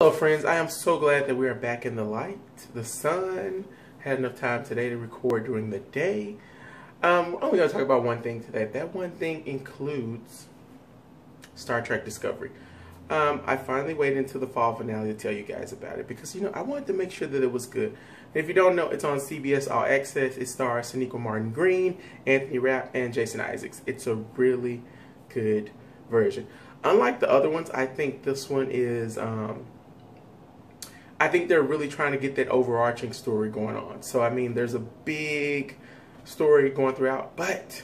Hello friends, I am so glad that we are back in the light. The sun had enough time today to record during the day. I'm only going to talk about one thing today. That one thing includes Star Trek Discovery. I finally waited until the fall finale to tell you guys about it because, I wanted to make sure that it was good. And if you don't know, it's on CBS All Access. It stars Sonequa Martin Green, Anthony Rapp, and Jason Isaacs. It's a really good version. Unlike the other ones, I think this one is... I think they're really trying to get that overarching story going on. So, I mean, there's a big story going throughout. But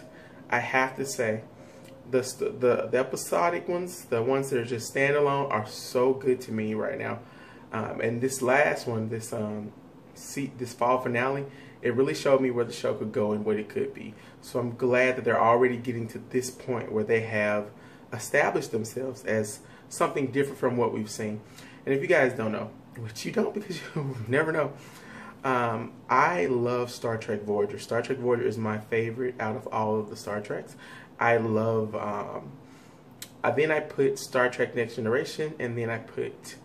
I have to say, the episodic ones, the ones that are just standalone, are so good to me right now. And this last one, this fall finale, it really showed me where the show could go and what it could be. So I'm glad that they're already getting to this point where they have established themselves as something different from what we've seen. And if you guys don't know, which you don't because you never know, I love Star Trek Voyager. Star Trek Voyager is my favorite out of all of the Star Treks. I love, then I put Star Trek Next Generation, and then I put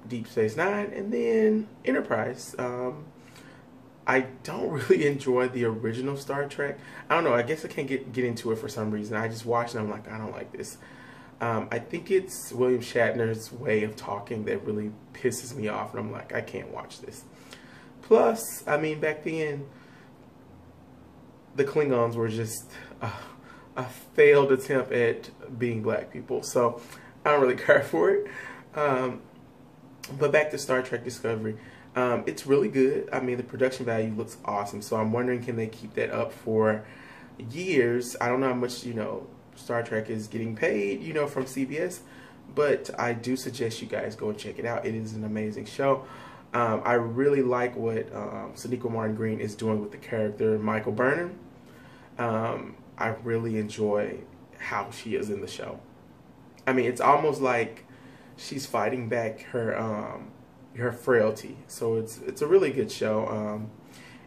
Deep Space Nine, and then Enterprise. I don't really enjoy the original Star Trek. I don't know, I guess I can't get into it for some reason. I just watched it and I'm like, I don't like this. I think it's William Shatner's way of talking that really pisses me off, and I'm like, I can't watch this. Plus, I mean, back then, the Klingons were just a failed attempt at being black people, so I don't really care for it. But back to Star Trek Discovery. It's really good. I mean, the production value looks awesome, so I'm wondering, can they keep that up for years? I don't know how much, Star Trek is getting paid, from CBS, but I do suggest you guys go and check it out. It is an amazing show. I really like what Sonequa Martin Green is doing with the character Michael Burnham. I really enjoy how she is in the show. I mean, it's almost like she's fighting back her frailty. So it's a really good show.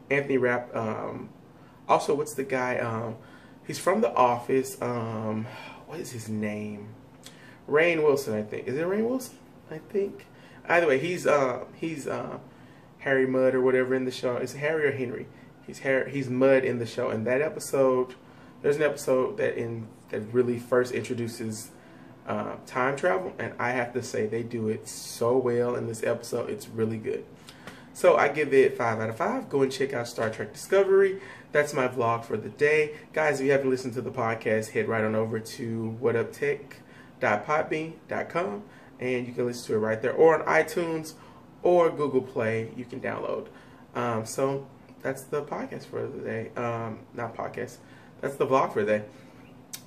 Anthony Rapp. Also, what's the guy? He's from The Office. What is his name? Rainn Wilson, I think. Is it Rainn Wilson? I think. Either way, he's Harry Mudd or whatever in the show. Is it Harry or Henry? He's Mudd in the show. And that episode, there's an episode that really first introduces time travel, and I have to say they do it so well in this episode. It's really good. So I give it 5 out of 5. Go and check out Star Trek Discovery. That's my vlog for the day. Guys, if you haven't listened to the podcast, head right on over to whadduptech.podbean.com, and you can listen to it right there, or on iTunes or Google Play. You can download. So that's the podcast for the day. Not podcast. That's the vlog for the day.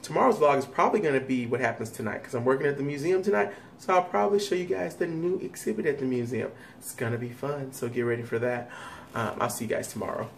Tomorrow's vlog is probably going to be what happens tonight, because I'm working at the museum tonight, so I'll probably show you guys the new exhibit at the museum. It's going to be fun, so get ready for that. I'll see you guys tomorrow.